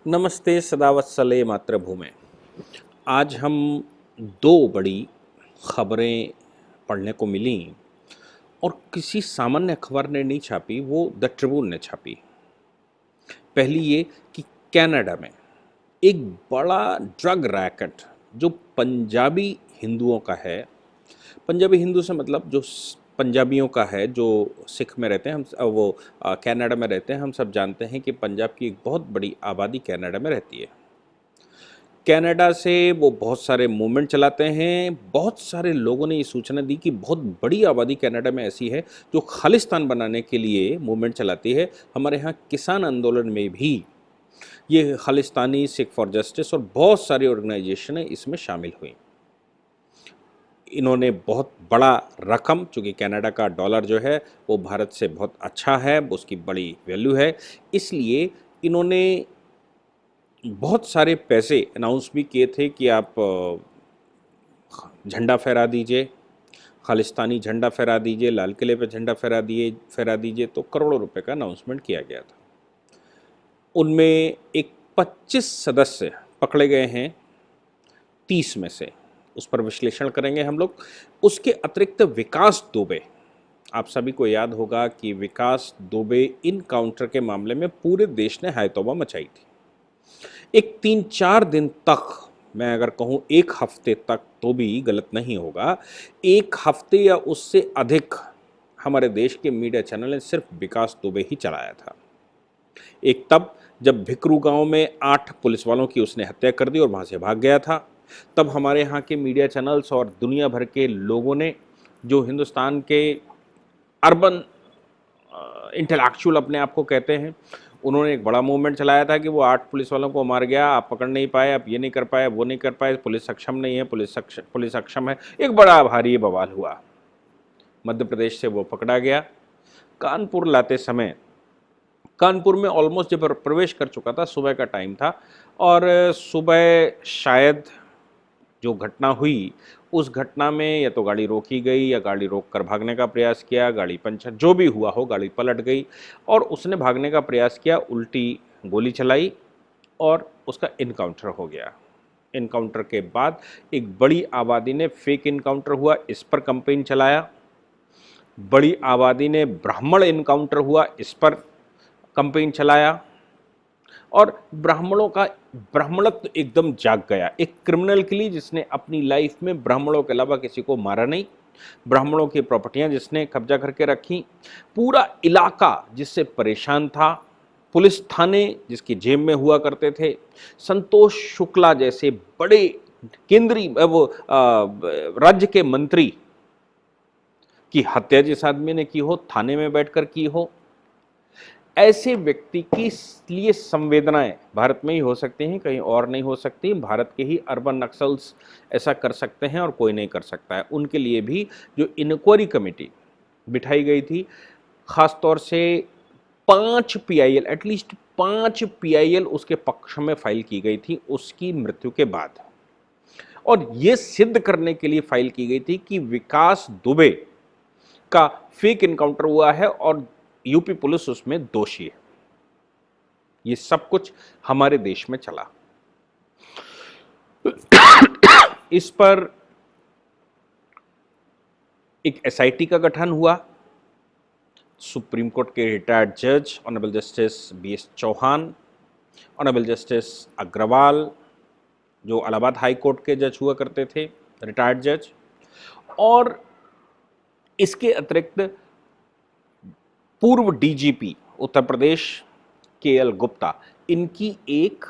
नमस्ते सदावत्सले मातृभूमि। आज हम दो बड़ी खबरें पढ़ने को मिली और किसी सामान्य अखबार ने नहीं छापी, वो द ट्रिब्यून ने छापी। पहली ये कि कनाडा में एक बड़ा ड्रग रैकेट जो पंजाबी हिंदुओं का है, पंजाबी हिंदू से मतलब जो पंजाबियों का है, जो सिख में रहते हैं, हम वो कनाडा में रहते हैं। हम सब जानते हैं कि पंजाब की एक बहुत बड़ी आबादी कनाडा में रहती है। कनाडा से वो बहुत सारे मूवमेंट चलाते हैं। बहुत सारे लोगों ने ये सूचना दी कि बहुत बड़ी आबादी कनाडा में ऐसी है जो खालिस्तान बनाने के लिए मूवमेंट चलाती है। हमारे यहाँ किसान आंदोलन में भी ये खालिस्तानी सिख फॉर जस्टिस और बहुत सारी ऑर्गेनाइजेशनें इसमें शामिल हुई। इन्होंने बहुत बड़ा रकम, चूँकि कनाडा का डॉलर जो है वो भारत से बहुत अच्छा है, उसकी बड़ी वैल्यू है, इसलिए इन्होंने बहुत सारे पैसे अनाउंस भी किए थे कि आप झंडा फहरा दीजिए, खालिस्तानी झंडा फहरा दीजिए, लाल किले पे झंडा फहरा दीजिए। तो करोड़ों रुपए का अनाउंसमेंट किया गया था। उनमें एक 25 सदस्य पकड़े गए हैं 30 में से। उस पर विश्लेषण करेंगे हम लोग। उसके अतिरिक्त विकास दुबे, आप सभी को याद होगा कि विकास दुबे इनकाउंटर के मामले में पूरे देश ने हाय तौबा मचाई थी। एक 3-4 दिन तक, मैं अगर कहूँ एक हफ्ते तक तो भी गलत नहीं होगा, एक हफ्ते या उससे अधिक हमारे देश के मीडिया चैनल ने सिर्फ विकास दुबे ही चलाया था। एक तब जब भिकरू गांव में 8 पुलिस वालों की उसने हत्या कर दी और वहाँ से भाग गया था। तब हमारे यहाँ के मीडिया चैनल्स और दुनिया भर के लोगों ने, जो हिंदुस्तान के अर्बन इंटेलेक्चुअल अपने आप को कहते हैं, उन्होंने एक बड़ा मूवमेंट चलाया था कि वो 8 पुलिस वालों को मार गया, आप पकड़ नहीं पाए, आप ये नहीं कर पाए, वो नहीं कर पाए, पुलिस सक्षम नहीं है, पुलिस सक्षम है। एक बड़ा भारी बवाल हुआ। मध्य प्रदेश से वो पकड़ा गया। कानपुर लाते समय, कानपुर में ऑलमोस्ट जब प्रवेश कर चुका था, सुबह का टाइम था और सुबह शायद जो घटना हुई, उस घटना में या तो गाड़ी रोकी गई या गाड़ी रोककर भागने का प्रयास किया, गाड़ी पंचर, जो भी हुआ हो, गाड़ी पलट गई और उसने भागने का प्रयास किया, उल्टी गोली चलाई और उसका इनकाउंटर हो गया। इनकाउंटर के बाद एक बड़ी आबादी ने फेक इनकाउंटर हुआ, इस पर कंपेन चलाया। बड़ी आबादी ने ब्राह्मण इनकाउंटर हुआ, इस पर कंपेन चलाया और ब्राह्मणों का ब्राह्मणत्व एकदम जाग गया। एक क्रिमिनल के लिए जिसने अपनी लाइफ में ब्राह्मणों के अलावा किसी को मारा नहीं, ब्राह्मणों की प्रॉपर्टियां जिसने कब्जा करके रखी, पूरा इलाका जिससे परेशान था, पुलिस थाने जिसकी जेब में हुआ करते थे, संतोष शुक्ला जैसे बड़े केंद्रीय राज्य के मंत्री की हत्या जिस आदमी ने की हो, थाने में बैठकर की हो, ऐसे व्यक्ति की लिए संवेदनाएं भारत में ही हो सकती हैं, कहीं और नहीं हो सकती। भारत के ही अर्बन नक्सल्स ऐसा कर सकते हैं और कोई नहीं कर सकता है। उनके लिए भी जो इंक्वायरी कमेटी बिठाई गई थी, खासतौर से 5 पीआईएल, एटलीस्ट 5 पीआईएल उसके पक्ष में फाइल की गई थी उसकी मृत्यु के बाद, और ये सिद्ध करने के लिए फाइल की गई थी कि विकास दुबे का फेक इनकाउंटर हुआ है और यूपी पुलिस उसमें दोषी है। ये सब कुछ हमारे देश में चला। इस पर एक एसआईटी का गठन हुआ। सुप्रीम कोर्ट के रिटायर्ड जज honourable justice BS Chauhan, honourable justice Agarwal, जो इलाहाबाद हाई कोर्ट के जज हुआ करते थे, रिटायर्ड जज, और इसके अतिरिक्त पूर्व डीजीपी उत्तर प्रदेश केएल गुप्ता, इनकी एक,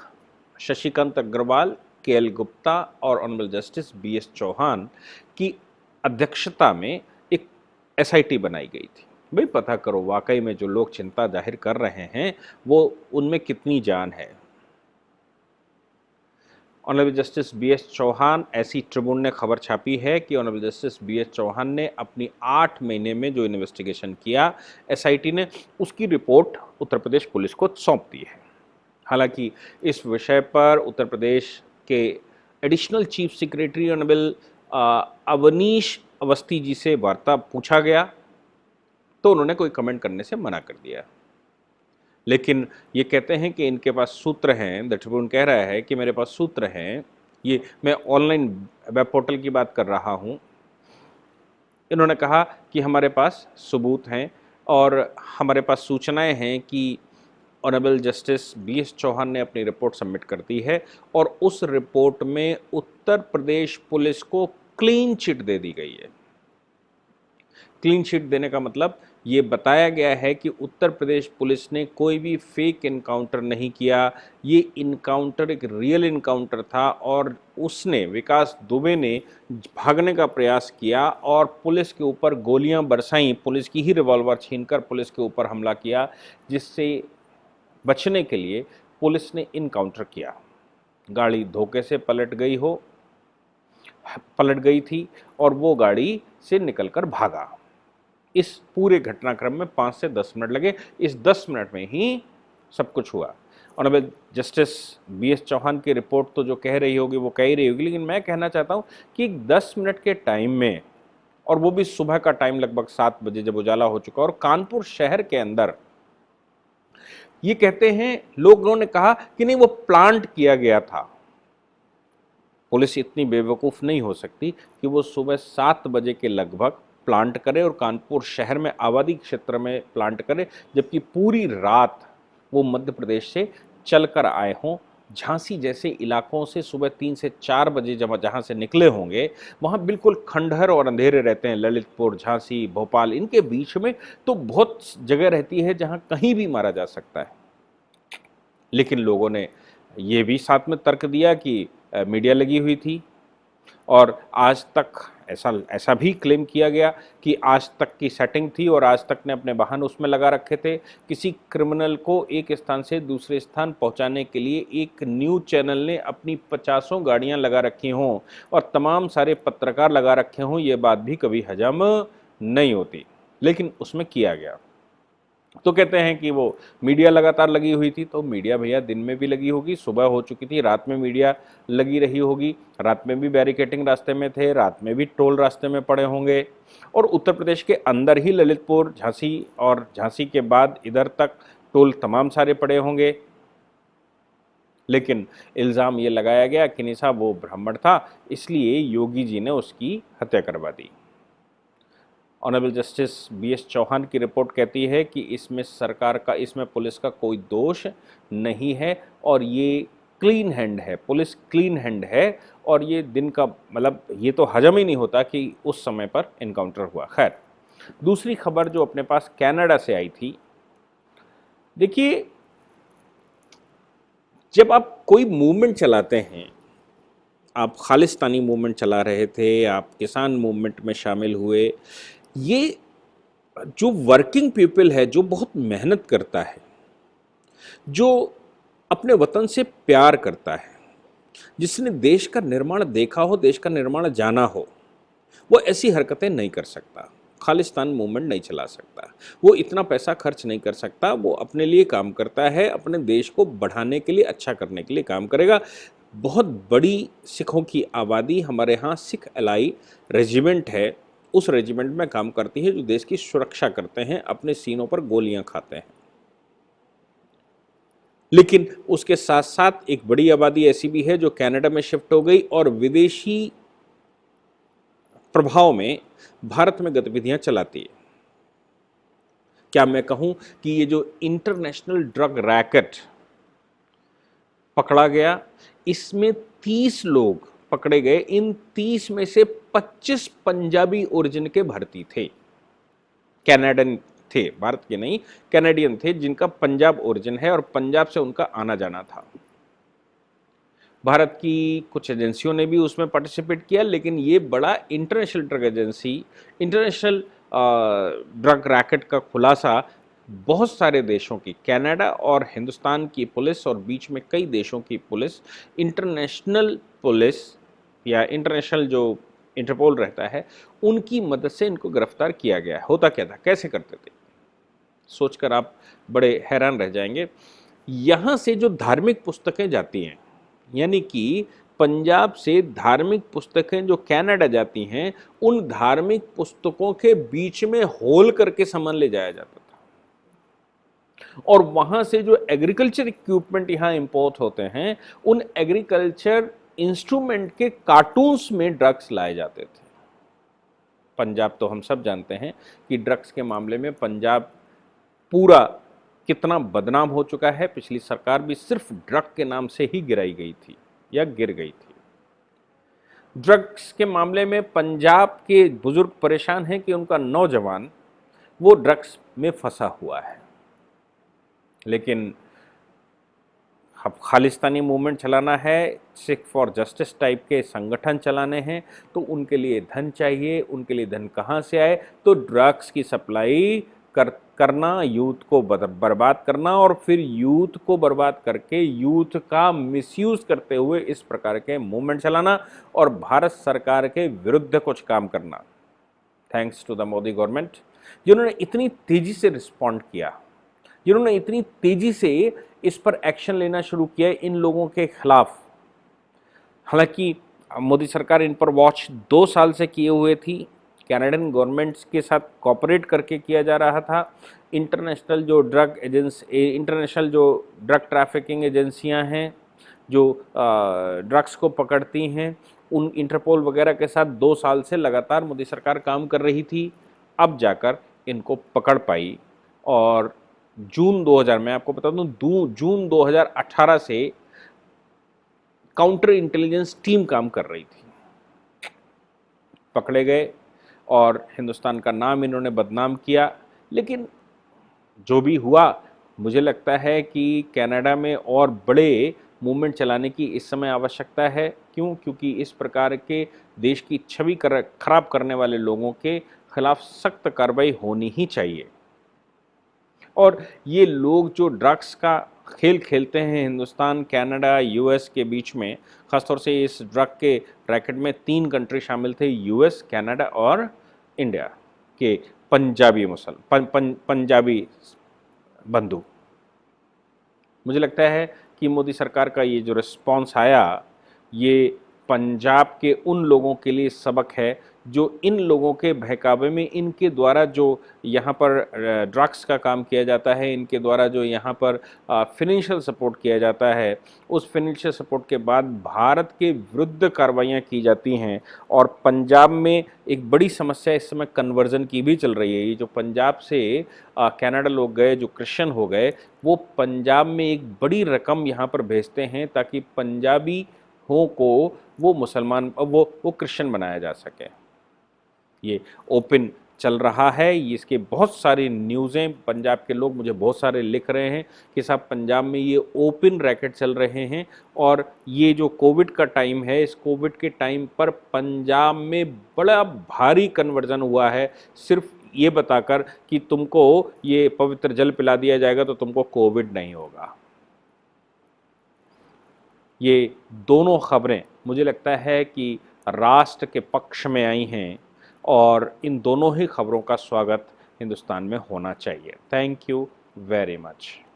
शशिकांत अग्रवाल, केएल गुप्ता और ऑनरेबल जस्टिस बीएस चौहान की अध्यक्षता में एक एसआईटी बनाई गई थी। भाई पता करो वाकई में जो लोग चिंता जाहिर कर रहे हैं वो उनमें कितनी जान है। ऑनरेबल जस्टिस बीएस चौहान, ऐसी ट्रिब्यून ने खबर छापी है कि ऑनरेबल जस्टिस बीएस चौहान ने अपनी 8 महीने में जो इन्वेस्टिगेशन किया एसआईटी ने, उसकी रिपोर्ट उत्तर प्रदेश पुलिस को सौंप दी है। हालांकि इस विषय पर उत्तर प्रदेश के additional chief secretary honourable Awanish Awasthi ji से वार्ता पूछा गया तो उन्होंने कोई कमेंट करने से मना कर दिया। लेकिन ये कहते हैं कि इनके पास सूत्र हैं, द ट्रिब्यून कह रहा है कि मेरे पास सूत्र हैं, ये मैं ऑनलाइन वेब पोर्टल की बात कर रहा हूँ। इन्होंने कहा कि हमारे पास सबूत हैं और हमारे पास सूचनाएं हैं कि ऑनरेबल जस्टिस BS चौहान ने अपनी रिपोर्ट सबमिट कर दी है और उस रिपोर्ट में उत्तर प्रदेश पुलिस को क्लीन चिट दे दी गई है। क्लीन चिट देने का मतलब ये बताया गया है कि उत्तर प्रदेश पुलिस ने कोई भी फेक इनकाउंटर नहीं किया, ये इनकाउंटर एक रियल इनकाउंटर था और उसने, विकास दुबे ने भागने का प्रयास किया और पुलिस के ऊपर गोलियां बरसाईं, पुलिस की ही रिवॉल्वर छीनकर पुलिस के ऊपर हमला किया, जिससे बचने के लिए पुलिस ने इनकाउंटर किया। गाड़ी धोखे से पलट गई थी और वो गाड़ी से निकलकर भागा। इस पूरे घटनाक्रम में 5 से 10 मिनट लगे। इस 10 मिनट में ही सब कुछ हुआ। ऑनरेबल जस्टिस BS चौहान की रिपोर्ट तो जो कह रही होगी वो कह ही रही होगी, लेकिन मैं कहना चाहता हूँ कि 10 मिनट के टाइम में, और वो भी सुबह का टाइम लगभग 7 बजे जब उजाला हो चुका, और कानपुर शहर के अंदर ये कहते हैं, लोगों ने कहा कि नहीं वो प्लांट किया गया था। पुलिस इतनी बेवकूफ़ नहीं हो सकती कि वो सुबह 7 बजे के लगभग प्लांट करे और कानपुर शहर में आबादी क्षेत्र में प्लांट करे, जबकि पूरी रात वो मध्य प्रदेश से चलकर आए हों। झांसी जैसे इलाकों से सुबह 3 से 4 बजे जब जहाँ से निकले होंगे, वहाँ बिल्कुल खंडहर और अंधेरे रहते हैं। ललितपुर, झांसी, भोपाल, इनके बीच में तो बहुत जगह रहती है जहाँ कहीं भी मारा जा सकता है। लेकिन लोगों ने ये भी साथ में तर्क दिया कि मीडिया लगी हुई थी, और आज तक ऐसा भी क्लेम किया गया कि आज तक की सेटिंग थी और आज तक ने अपने वाहन उसमें लगा रखे थे। किसी क्रिमिनल को एक स्थान से दूसरे स्थान पहुंचाने के लिए एक न्यूज़ चैनल ने अपनी 50 गाड़ियां लगा रखी हों और तमाम सारे पत्रकार लगा रखे हों, ये बात भी कभी हजम नहीं होती, लेकिन उसमें किया गया। तो कहते हैं कि वो मीडिया लगातार लगी हुई थी, तो मीडिया भैया दिन में भी लगी होगी, सुबह हो चुकी थी, रात में मीडिया लगी रही होगी, रात में भी बैरिकेटिंग रास्ते में थे, रात में भी टोल रास्ते में पड़े होंगे, और उत्तर प्रदेश के अंदर ही ललितपुर, झांसी और झांसी के बाद इधर तक टोल तमाम सारे पड़े होंगे। लेकिन इल्ज़ाम ये लगाया गया कि नहीं साहब वो ब्राह्मण था, इसलिए योगी जी ने उसकी हत्या करवा दी। ऑनरेबल जस्टिस BS चौहान की रिपोर्ट कहती है कि इसमें सरकार का, इसमें पुलिस का कोई दोष नहीं है और ये क्लीन हैंड है, पुलिस क्लीन हैंड है, और ये दिन का मतलब ये तो हजम ही नहीं होता कि उस समय पर इनकाउंटर हुआ। खैर, दूसरी खबर जो अपने पास कनाडा से आई थी, देखिए जब आप कोई मूवमेंट चलाते हैं, आप खालिस्तानी मूवमेंट चला रहे थे, आप किसान मूवमेंट में शामिल हुए, ये जो वर्किंग पीपल है, जो बहुत मेहनत करता है, जो अपने वतन से प्यार करता है, जिसने देश का निर्माण देखा हो, देश का निर्माण जाना हो, वो ऐसी हरकतें नहीं कर सकता, खालिस्तान मूवमेंट नहीं चला सकता, वो इतना पैसा खर्च नहीं कर सकता। वो अपने लिए काम करता है, अपने देश को बढ़ाने के लिए, अच्छा करने के लिए काम करेगा। बहुत बड़ी सिखों की आबादी हमारे यहाँ सिख अलाई रेजिमेंट है, उस रेजिमेंट में काम करती है, जो देश की सुरक्षा करते हैं, अपने सीनों पर गोलियां खाते हैं। लेकिन उसके साथ साथ एक बड़ी आबादी ऐसी भी है जो कनाडा में शिफ्ट हो गई और विदेशी प्रभाव में भारत में गतिविधियां चलाती है। क्या मैं कहूं कि ये जो इंटरनेशनल ड्रग रैकेट पकड़ा गया, इसमें 30 लोग पकड़े गए। इन 30 में से 25 पंजाबी ओरिजिन के भारतीय थे, कनाडियन थे, भारत के नहीं, कनाडियन थे, जिनका पंजाब ओरिजिन है और पंजाब से उनका आना जाना था। भारत की कुछ एजेंसियों ने भी उसमें पार्टिसिपेट किया, लेकिन ये बड़ा international drug agency, international drug racket का खुलासा बहुत सारे देशों की, कनाडा और हिंदुस्तान की पुलिस और बीच में कई देशों की पुलिस, इंटरनेशनल पुलिस या इंटरनेशनल जो इंटरपोल रहता है, उनकी मदद से इनको गिरफ्तार किया गया है। होता क्या था, कैसे करते थे, सोचकर आप बड़े हैरान रह जाएंगे। यहाँ से जो धार्मिक पुस्तकें जाती हैं, यानी कि पंजाब से धार्मिक पुस्तकें जो कनाडा जाती हैं, उन धार्मिक पुस्तकों के बीच में होल करके सामान ले जाया जाता था। और वहाँ से जो एग्रीकल्चर इक्विपमेंट यहाँ इंपोर्ट होते हैं, उन एग्रीकल्चर इंस्ट्रूमेंट के कार्टून्स में ड्रग्स लाए जाते थे। पंजाब तो हम सब जानते हैं कि ड्रग्स के मामले में पंजाब पूरा कितना बदनाम हो चुका है। पिछली सरकार भी सिर्फ ड्रग के नाम से ही गिराई गई थी या गिर गई थी। ड्रग्स के मामले में पंजाब के बुजुर्ग परेशान हैं कि उनका नौजवान वो ड्रग्स में फंसा हुआ है। लेकिन अब खालिस्तानी मूवमेंट चलाना है, सिख फॉर जस्टिस टाइप के संगठन चलाने हैं, तो उनके लिए धन चाहिए। उनके लिए धन कहाँ से आए? तो ड्रग्स की सप्लाई करना, यूथ को बर्बाद करना, और फिर यूथ को बर्बाद करके यूथ का मिसयूज करते हुए इस प्रकार के मूवमेंट चलाना और भारत सरकार के विरुद्ध कुछ काम करना। Thanks to the Modi government, जिन्होंने इतनी तेजी से रिस्पॉन्ड किया, जिन्होंने इतनी तेजी से इस पर एक्शन लेना शुरू किया इन लोगों के खिलाफ। हालांकि मोदी सरकार इन पर वॉच 2 साल से किए हुए थी, कैनेडियन गवर्नमेंट्स के साथ कोऑपरेट करके किया जा रहा था। इंटरनेशनल जो ड्रग ट्रैफिकिंग एजेंसियां हैं, जो ड्रग्स को पकड़ती हैं, उन इंटरपोल वगैरह के साथ 2 साल से लगातार मोदी सरकार काम कर रही थी। अब जाकर इनको पकड़ पाई। और जून 2000, मैं आपको बता दूं, जून 2018 से काउंटर इंटेलिजेंस टीम काम कर रही थी। पकड़े गए और हिंदुस्तान का नाम इन्होंने बदनाम किया। लेकिन जो भी हुआ, मुझे लगता है कि कनाडा में और बड़े मूवमेंट चलाने की इस समय आवश्यकता है। क्यों? क्योंकि इस प्रकार के देश की छवि खराब करने वाले लोगों के खिलाफ सख्त कार्रवाई होनी ही चाहिए। और ये लोग जो ड्रग्स का खेल खेलते हैं हिंदुस्तान, कनाडा, यूएस के बीच में, ख़ासतौर से इस ड्रग के रैकेट में 3 कंट्री शामिल थे, यूएस, कनाडा और इंडिया के पंजाबी पंजाबी बंधु। मुझे लगता है कि मोदी सरकार का ये जो रिस्पॉन्स आया, ये पंजाब के उन लोगों के लिए सबक है जो इन लोगों के बहकावे में, इनके द्वारा जो यहाँ पर ड्रग्स का काम किया जाता है, इनके द्वारा जो यहाँ पर फिनेंशियल सपोर्ट किया जाता है, उस फिनेंशियल सपोर्ट के बाद भारत के विरुद्ध कार्रवाइयाँ की जाती हैं। और पंजाब में एक बड़ी समस्या इस समय कन्वर्जन की भी चल रही है। ये जो पंजाब से कनाडा लोग गए, जो क्रिश्चियन हो गए, वो पंजाब में एक बड़ी रकम यहाँ पर भेजते हैं ताकि पंजाबी हो को वो मुसलमान, वो क्रिश्चियन बनाया जा सके। ये ओपन चल रहा है। इसके बहुत सारी न्यूज़ें पंजाब के लोग मुझे बहुत सारे लिख रहे हैं कि साहब पंजाब में ये ओपन रैकेट चल रहे हैं। और ये जो कोविड का टाइम है, इस कोविड के टाइम पर पंजाब में बड़ा भारी कन्वर्जन हुआ है, सिर्फ ये बताकर कि तुमको ये पवित्र जल पिला दिया जाएगा तो तुमको कोविड नहीं होगा। ये दोनों खबरें मुझे लगता है कि राष्ट्र के पक्ष में आई हैं और इन दोनों ही खबरों का स्वागत हिंदुस्तान में होना चाहिए। Thank you very much.